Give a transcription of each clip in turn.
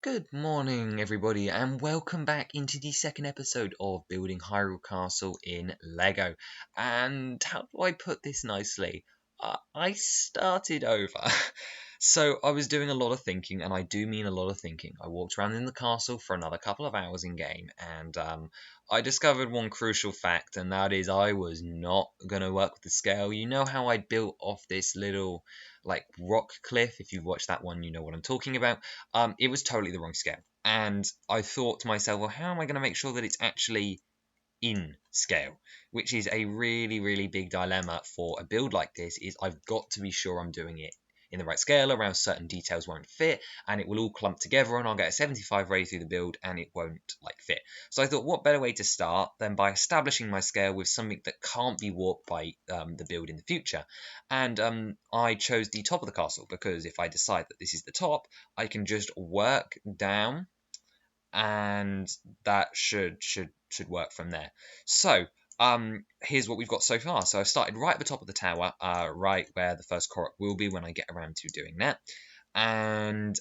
Good morning, everybody, and welcome back into the second episode of building Hyrule Castle in Lego. And how do I put this nicely? I started over. So I was doing a lot of thinking, and I do mean a lot of thinking. I walked around in the castle for another couple of hours in game, and I discovered one crucial fact, and that is I was not going to work with the scale. You know how I built off this little like rock cliff? If you've watched that one, you know what I'm talking about. It was totally the wrong scale. And I thought to myself, well, how am I going to make sure that it's actually in scale? Which is a really, really big dilemma for a build like this, is I've got to be sure I'm doing it in the right scale, around certain details won't fit, and it will all clump together, and I'll get a 75 ready through the build, and it won't fit. So I thought, what better way to start than by establishing my scale with something that can't be warped by the build in the future. And I chose the top of the castle, because if I decide that this is the top, I can just work down, and that should work from there. So here's what we've got so far. So I've started right at the top of the tower, right where the first Korok will be when I get around to doing that. And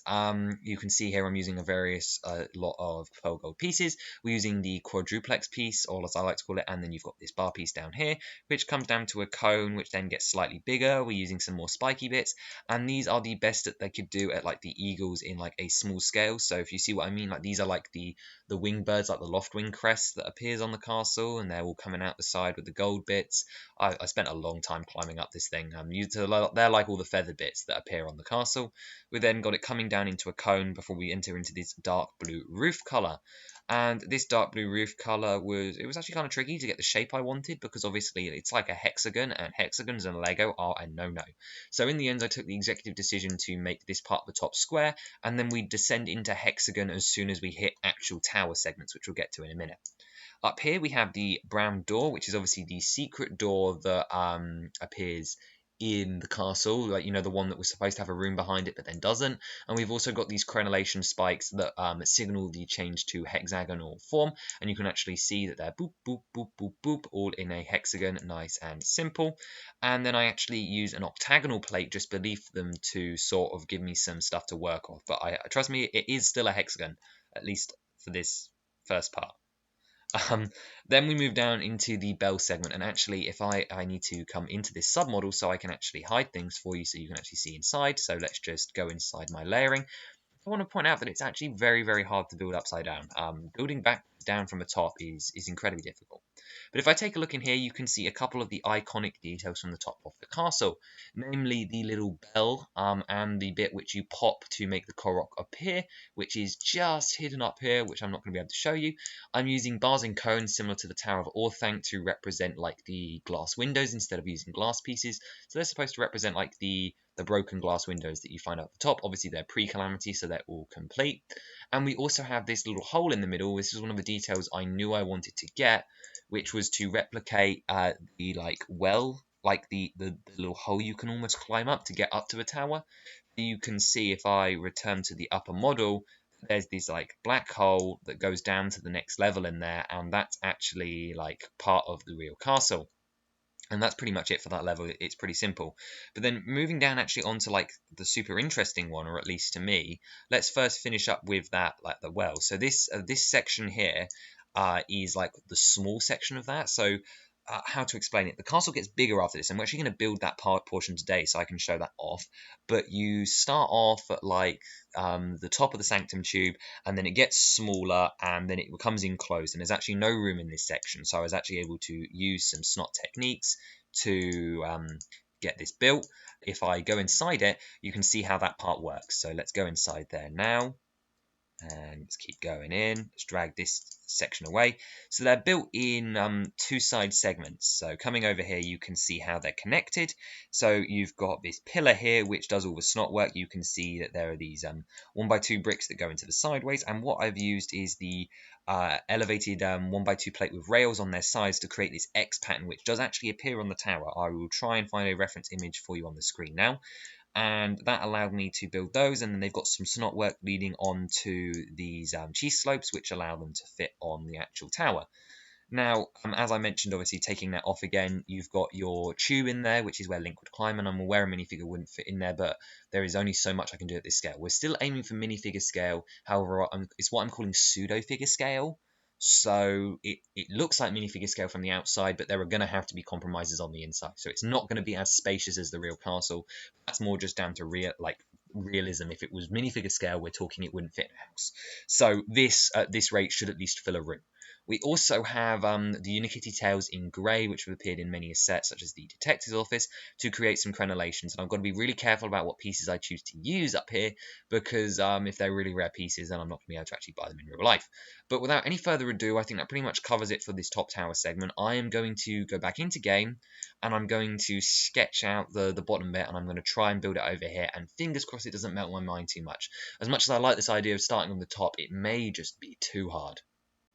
you can see here I'm using a various lot of pearl gold pieces. We're using the quadruplex piece, or as I like to call it, and then you've got this bar piece down here, which comes down to a cone, which then gets slightly bigger. We're using some more spiky bits, and these are the best that they could do at like the eagles in like a small scale. So if you see what I mean, like these are like the wing birds, like the loft wing crest that appears on the castle, and they're all coming out the side with the gold bits. I spent a long time climbing up this thing. They're like all the feathered bits that appear on the castle. We then got it coming down into a cone before we enter into this dark blue roof color. And this dark blue roof color was actually kind of tricky to get the shape I wanted, because obviously it's like a hexagon, and hexagons and Lego are a no-no. So in the end, I took the executive decision to make this part of the top square, and then we descend into hexagon as soon as we hit actual tower segments, which we'll get to in a minute. Up here we have the brown door, which is obviously the secret door that appears in the castle, like, you know, the one that was supposed to have a room behind it but then doesn't. And we've also got these crenellation spikes that signal the change to hexagonal form, and you can actually see that they're boop boop boop boop boop, all in a hexagon, nice and simple. And then I actually use an octagonal plate just beneath them to sort of give me some stuff to work off, but I trust me, it is still a hexagon, at least for this first part. Um, then we move down into the bell segment, and actually if I need to come into this submodel so I can actually hide things for you so you can actually see inside. So let's just go inside my layering. I want to point out that it's actually very, very hard to build upside down. Building back down from the top is incredibly difficult. But if I take a look in here, you can see a couple of the iconic details from the top of the castle, namely the little bell and the bit which you pop to make the Korok appear, which is just hidden up here, which I'm not going to be able to show you. I'm using bars and cones similar to the Tower of Orthanc to represent like the glass windows instead of using glass pieces. So they're supposed to represent like the broken glass windows that you find at the top. Obviously, they're pre-calamity, so they're all complete. And we also have this little hole in the middle. This is one of the details I knew I wanted to get, which was to replicate the like well, like the little hole you can almost climb up to get up to a tower. You can see if I return to the upper model, there's this like black hole that goes down to the next level in there, and that's actually like part of the real castle. And that's pretty much it for that level. It's pretty simple. But then moving down actually onto like the super interesting one, or at least to me, let's first finish up with that, like the well. So this section here is like the small section of that. So how to explain it? The castle gets bigger after this, and we're actually going to build that portion today, so I can show that off. But you start off at like the top of the sanctum tube, and then it gets smaller, and then it becomes enclosed, and there's actually no room in this section. So I was actually able to use some snot techniques to get this built. If I go inside it, you can see how that part works. So let's go inside there now. And let's keep going in. Let's drag this section away. So they're built in two side segments. So coming over here, you can see how they're connected. So you've got this pillar here, which does all the snot work. You can see that there are these 1x2 bricks that go into the sideways. And what I've used is the elevated 1x2 plate with rails on their sides to create this X pattern, which does actually appear on the tower. I will try and find a reference image for you on the screen now. And that allowed me to build those, and then they've got some snot work leading on to these cheese slopes, which allow them to fit on the actual tower. Now, as I mentioned, obviously taking that off again, you've got your tube in there, which is where Link would climb, and I'm aware a minifigure wouldn't fit in there, but there is only so much I can do at this scale. We're still aiming for minifigure scale, however, it's what I'm calling pseudo-figure scale. So it looks like minifigure scale from the outside, but there are going to have to be compromises on the inside. So it's not going to be as spacious as the real castle. That's more just down to realism. If it was minifigure scale, we're talking it wouldn't fit in a house. So this at this rate should at least fill a room. We also have the Unikitty tails in grey, which have appeared in many sets, such as the Detective's Office, to create some crenellations. And I've got to be really careful about what pieces I choose to use up here, because if they're really rare pieces, then I'm not going to be able to actually buy them in real life. But without any further ado, I think that pretty much covers it for this top tower segment. I am going to go back into game, and I'm going to sketch out the bottom bit, and I'm going to try and build it over here, and fingers crossed it doesn't melt my mind too much. As much as I like this idea of starting on the top, it may just be too hard.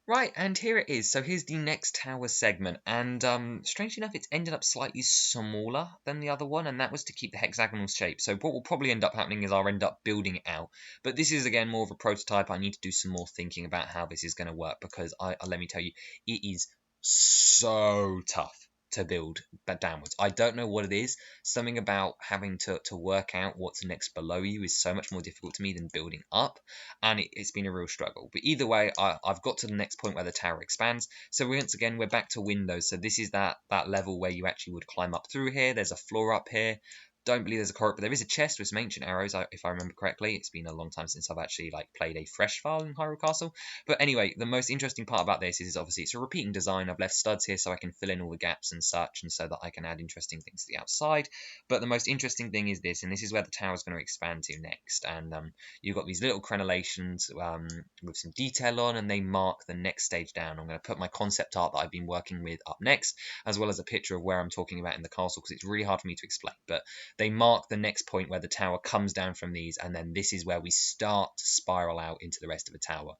Right, and here it is. So here's the next tower segment, and strangely enough, it's ended up slightly smaller than the other one, and that was to keep the hexagonal shape. So what will probably end up happening is I'll end up building it out. But this is, again, more of a prototype. I need to do some more thinking about how this is going to work, because let me tell you, it is so tough to build downwards. I don't know what it is. Something about having to work out what's next below you is so much more difficult to me than building up, and it's been a real struggle. But either way, I've got to the next point where the tower expands. So once again, we're back to windows. So this is that level where you actually would climb up through here. There's a floor up here. Don't believe there's a corridor, but there is a chest with some ancient arrows, if I remember correctly. It's been a long time since I've actually played a fresh file in Hyrule Castle. But anyway, the most interesting part about this is obviously it's a repeating design. I've left studs here so I can fill in all the gaps and such, and so that I can add interesting things to the outside. But the most interesting thing is this, and this is where the tower is going to expand to next. And you've got these little crenellations with some detail on, and they mark the next stage down. I'm going to put my concept art that I've been working with up next, as well as a picture of where I'm talking about in the castle, because it's really hard for me to explain. But they mark the next point where the tower comes down from these, and then this is where we start to spiral out into the rest of the tower.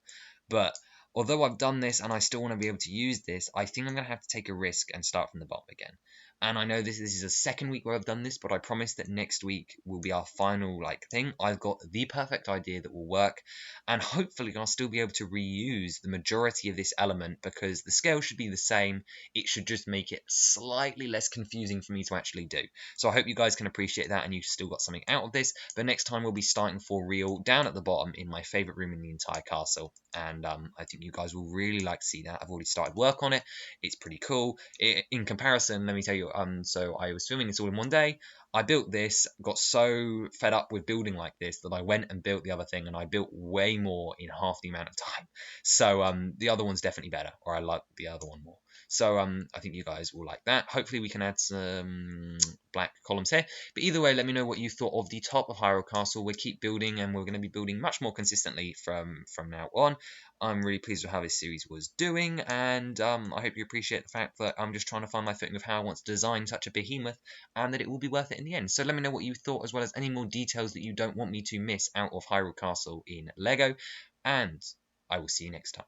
But although I've done this and I still want to be able to use this, I think I'm going to have to take a risk and start from the bottom again. And I know this is a second week where I've done this, but I promise that next week will be our final thing. I've got the perfect idea that will work, and hopefully I'll still be able to reuse the majority of this element, because the scale should be the same. It should just make it slightly less confusing for me to actually do. So I hope you guys can appreciate that and you've still got something out of this. But next time we'll be starting for real down at the bottom in my favourite room in the entire castle. And I think you guys will really like to see that. I've already started work on it. It's pretty cool. In comparison, let me tell you, so I was filming this all in one day. I built this, got so fed up with building like this that I went and built the other thing, and I built way more in half the amount of time. So the other one's definitely better, or I like the other one more. So I think you guys will like that. Hopefully we can add some black columns here. But either way, let me know what you thought of the top of Hyrule Castle. We'll keep building, and we're going to be building much more consistently from now on. I'm really pleased with how this series was doing, and I hope you appreciate the fact that I'm just trying to find my footing of how I want to design such a behemoth, and that it will be worth it in the end. So let me know what you thought, as well as any more details that you don't want me to miss out of Hyrule Castle in LEGO, and I will see you next time.